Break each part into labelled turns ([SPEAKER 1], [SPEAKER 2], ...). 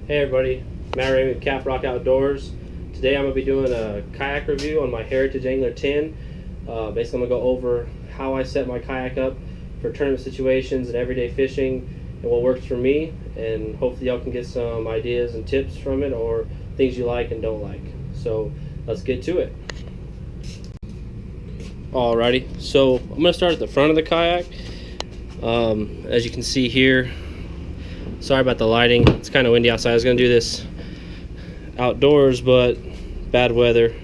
[SPEAKER 1] Hey everybody, Matt Ray with Caprock Outdoors. Today I'm going to be doing a kayak review on my Heritage Angler 10. Basically I'm going to go over how I set my kayak up for tournament situations and everyday fishing and what works for me, and hopefully y'all can get some ideas and tips from it or things you like and don't like. So let's get to it. Alrighty, so I'm going to start at the front of the kayak. As you can see here, sorry about the lighting, it's kind of windy outside. I was going to do this outdoors, but bad weather.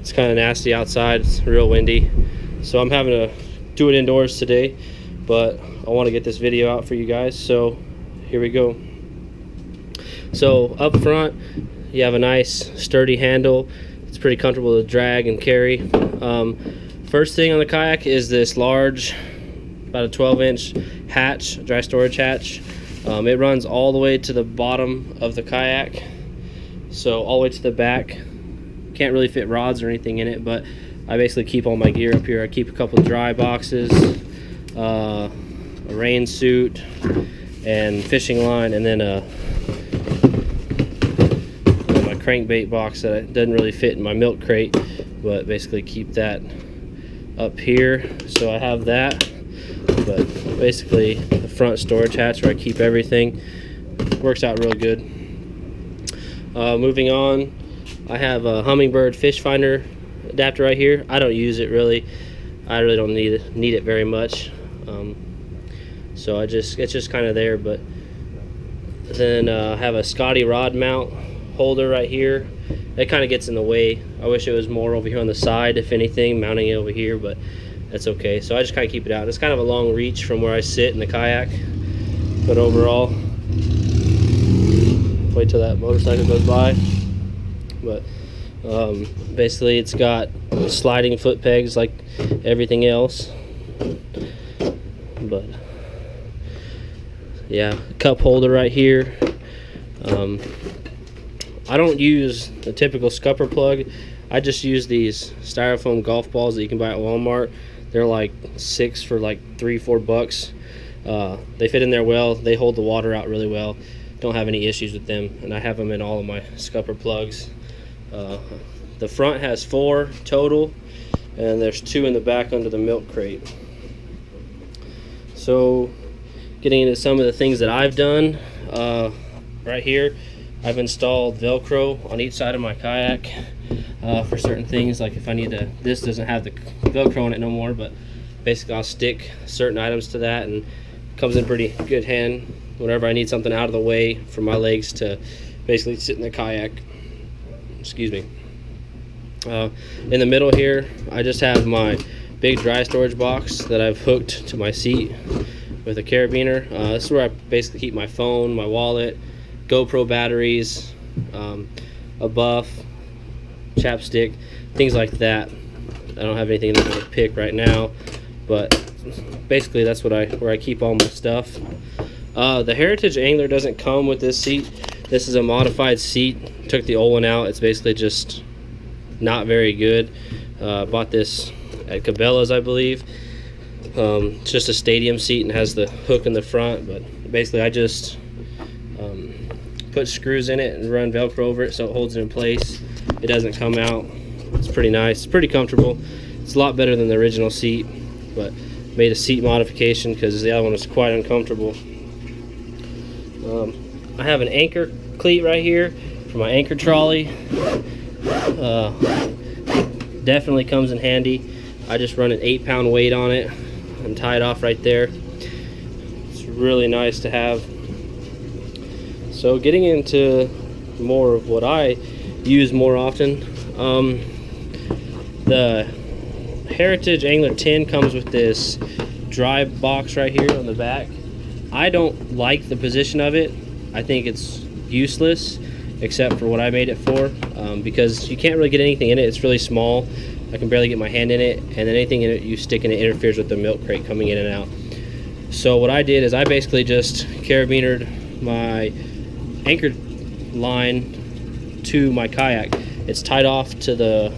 [SPEAKER 1] It's kind of nasty outside, it's real windy. So I'm having to do it indoors today, but I want to get this video out for you guys. So here we go. So up front, you have a nice sturdy handle. It's pretty comfortable to drag and carry. First thing on the kayak is this large, about a 12-inch hatch, dry storage hatch. It runs all the way to the bottom of the kayak, so all the way to the back. Can't really fit rods or anything in it, but I basically keep all my gear up here. I keep a couple of dry boxes, a rain suit, and fishing line, and then my crankbait box that doesn't really fit in my milk crate, but basically keep that up here. So I have that. But basically the front storage hatch where I keep everything works out real good. Moving on, I have a Humminbird fish finder adapter right here. I don't use it really. I really don't need it very much. So it's just kind of there. But then I have a Scotty rod mount holder right here. It kind of gets in the way. I wish it was more over here on the side, if anything, mounting it over here, but that's okay. So I just kind of keep it out. It's kind of a long reach from where I sit in the kayak, but overall, wait till that motorcycle goes by. But basically it's got sliding foot pegs like everything else. But yeah, cup holder right here. I don't use the typical scupper plug. I just use these styrofoam golf balls that you can buy at Walmart. They're like 6 for like $3-4 bucks. They fit in there well. They hold the water out really well. Don't have any issues with them, and I have them in all of my scupper plugs. The front has 4 total, and there's 2 in the back under the milk crate. So getting into some of the things that I've done, right here I've installed Velcro on each side of my kayak for certain things, like if I need to, this doesn't have the Velcro on it no more, but basically I'll stick certain items to that, and it comes in pretty good hand whenever I need something out of the way for my legs to basically sit in the kayak. Excuse me. In the middle here, I just have my big dry storage box that I've hooked to my seat with a carabiner. This is where I basically keep my phone, my wallet, GoPro batteries, a buff, chapstick, things like that. I don't have anything to pick right now, but basically that's what where I keep all my stuff. The Heritage Angler doesn't come with this seat. This is a modified seat. Took the old one out. It's basically just not very good. Bought this at Cabela's, I believe. It's just a stadium seat and has the hook in the front, but basically I just put screws in it and run Velcro over it so it holds it in place. It doesn't come out. It's pretty nice. It's pretty comfortable. It's a lot better than the original seat, but made a seat modification because the other one was quite uncomfortable. I have an anchor cleat right here for my anchor trolley. Definitely comes in handy. I just run an 8-pound weight on it and tie it off right there. It's really nice to have. So getting into more of what I use more often, the Heritage Angler 10 comes with this dry box right here on the back. I don't like the position of it. I think it's useless except for what I made it for, because you can't really get anything in it. It's really small. I can barely get my hand in it, and then anything in it you stick in it interferes with the milk crate coming in and out. So what I did is I basically just carabinered my anchor line to my kayak. It's tied off to the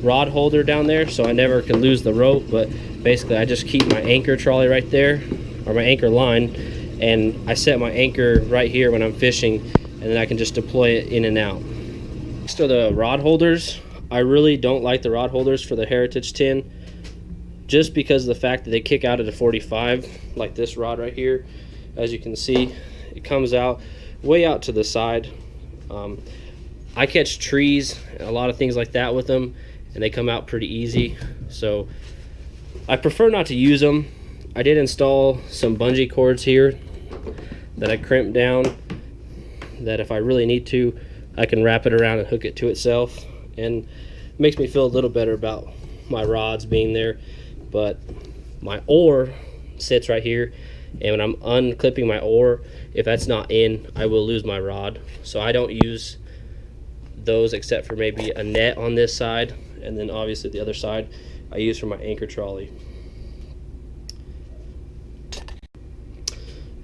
[SPEAKER 1] rod holder down there, so I never can lose the rope, but basically I just keep my anchor trolley right there, or my anchor line, and I set my anchor right here when I'm fishing and then I can just deploy it in and out. Next are the rod holders. I really don't like the rod holders for the Heritage 10, just because of the fact that they kick out at a 45, like this rod right here. As you can see, it comes out way out to the side. I catch trees and a lot of things like that with them, and they come out pretty easy, so I prefer not to use them. I did install some bungee cords here that I crimped down, that if I really need to, I can wrap it around and hook it to itself, and it makes me feel a little better about my rods being there. But my oar sits right here, and when I'm unclipping my oar, if that's not in, I will lose my rod. So I don't use those except for maybe a net on this side, and then obviously the other side I use for my anchor trolley.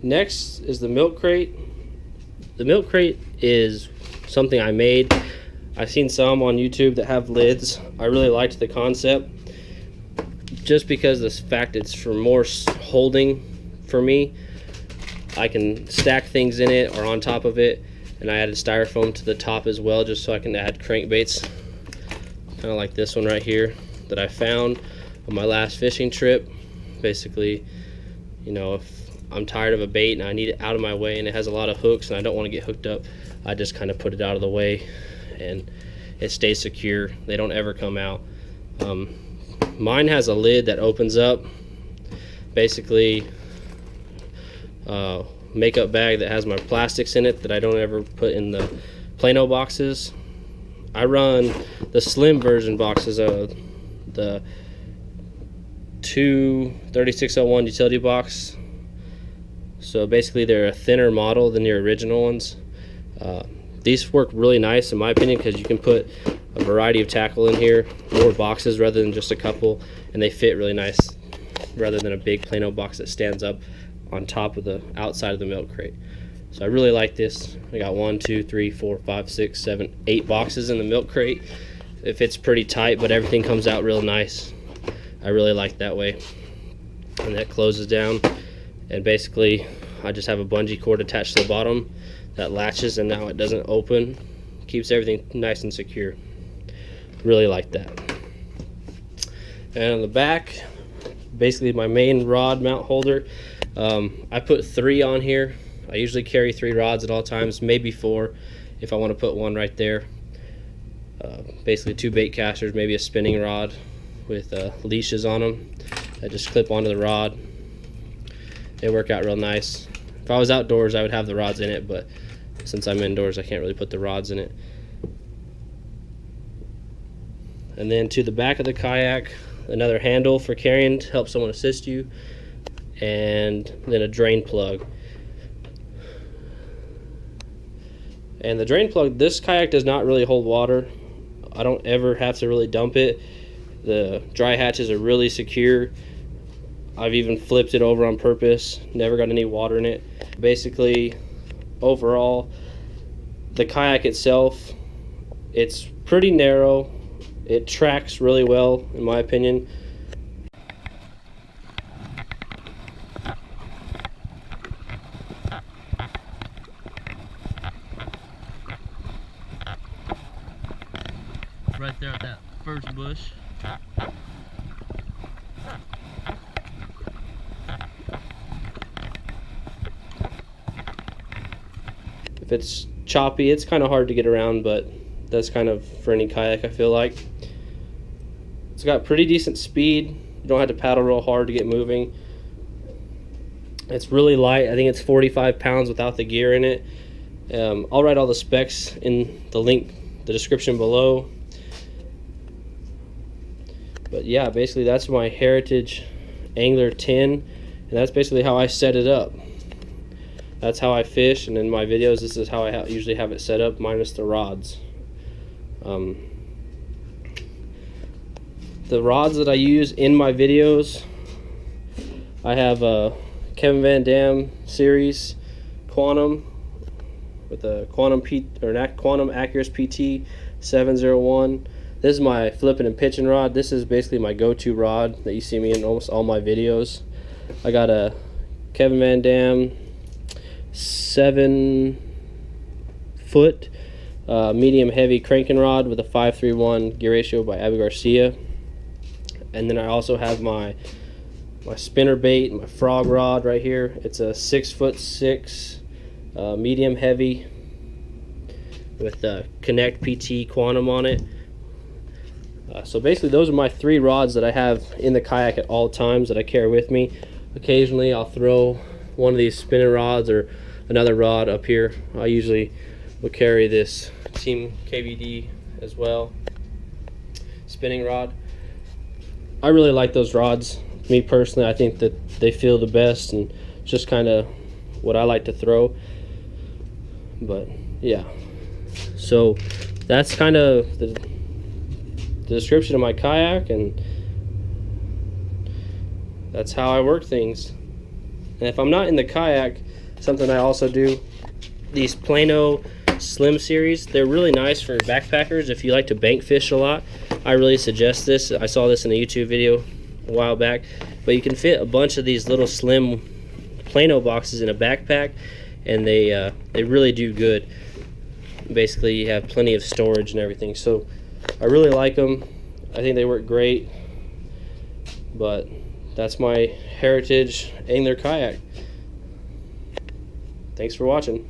[SPEAKER 1] Next is the milk crate. The milk crate is something I made. I've seen some on YouTube that have lids. I really liked the concept, just because the fact it's for more holding for me. I can stack things in it or on top of it, and I added styrofoam to the top as well, just so I can add crankbaits, kind of like this one right here that I found on my last fishing trip. Basically, you know, if I'm tired of a bait and I need it out of my way and it has a lot of hooks and I don't want to get hooked up, I just kind of put it out of the way and it stays secure. They don't ever come out. Mine has a lid that opens up, basically makeup bag that has my plastics in it that I don't ever put in the Plano boxes. I run the slim version boxes of the 3601 utility box. So basically they're a thinner model than your original ones. These work really nice in my opinion, because you can put a variety of tackle in here, more boxes rather than just a couple, and they fit really nice rather than a big Plano box that stands up on top of the outside of the milk crate. So I really like this. I got 1, 2, 3, 4, 5, 6, 7, 8 boxes in the milk crate. It fits pretty tight, but everything comes out real nice. I really like that way. And that closes down, and basically I just have a bungee cord attached to the bottom that latches, and now it doesn't open. Keeps everything nice and secure. Really like that. And on the back, basically my main rod mount holder. I put 3 on here. I usually carry 3 rods at all times, maybe 4 if I want to put one right there. Basically 2 bait casters, maybe a spinning rod with leashes on them that just clip onto the rod. They work out real nice. If I was outdoors, I would have the rods in it, but since I'm indoors, I can't really put the rods in it. And then to the back of the kayak, another handle for carrying to help someone assist you, and then a drain plug. And the drain plug, this kayak does not really hold water. I don't ever have to really dump it. The dry hatches are really secure. I've even flipped it over on purpose, never got any water in it. Basically, overall, the kayak itself, it's pretty narrow. It tracks really well, in my opinion. Right there at that first bush. If it's choppy, it's kind of hard to get around, but that's kind of for any kayak, I feel like. It's got pretty decent speed. You don't have to paddle real hard to get moving. It's really light. I think it's 45 pounds without the gear in it. I'll write all the specs in the link, the description below. But yeah, basically that's my Heritage Angler 10, and that's basically how I set it up. That's how I fish, and in my videos this is how I usually have it set up, minus the rods. The rods that I use in my videos, I have a Kevin Van Dam series Quantum with a Quantum Accurus PT 701. This is my flipping and pitching rod. This is basically my go-to rod that you see me in almost all my videos. I got a Kevin Van Dam 7 6-foot medium heavy cranking rod with a 5-3-1 gear ratio by Abu Garcia. And then I also have my spinner bait, my frog rod right here. It's a 6'6" medium heavy with Connect PT Quantum on it. So basically those are my 3 rods that I have in the kayak at all times that I carry with me. Occasionally I'll throw one of these spinning rods or another rod up here. I usually will carry this Team KVD as well, spinning rod. I really like those rods. Me personally, I think that they feel the best and just kind of what I like to throw. But yeah, so that's kind of the description of my kayak, and that's how I work things. And if I'm not in the kayak, something I also do, these Plano Slim series, they're really nice for backpackers. If you like to bank fish a lot, I really suggest this. I saw this in a YouTube video a while back, but you can fit a bunch of these little slim Plano boxes in a backpack, and they really do good. Basically you have plenty of storage and everything, so I really like them. I think they work great. But that's my Heritage Angler Kayak. Thanks for watching.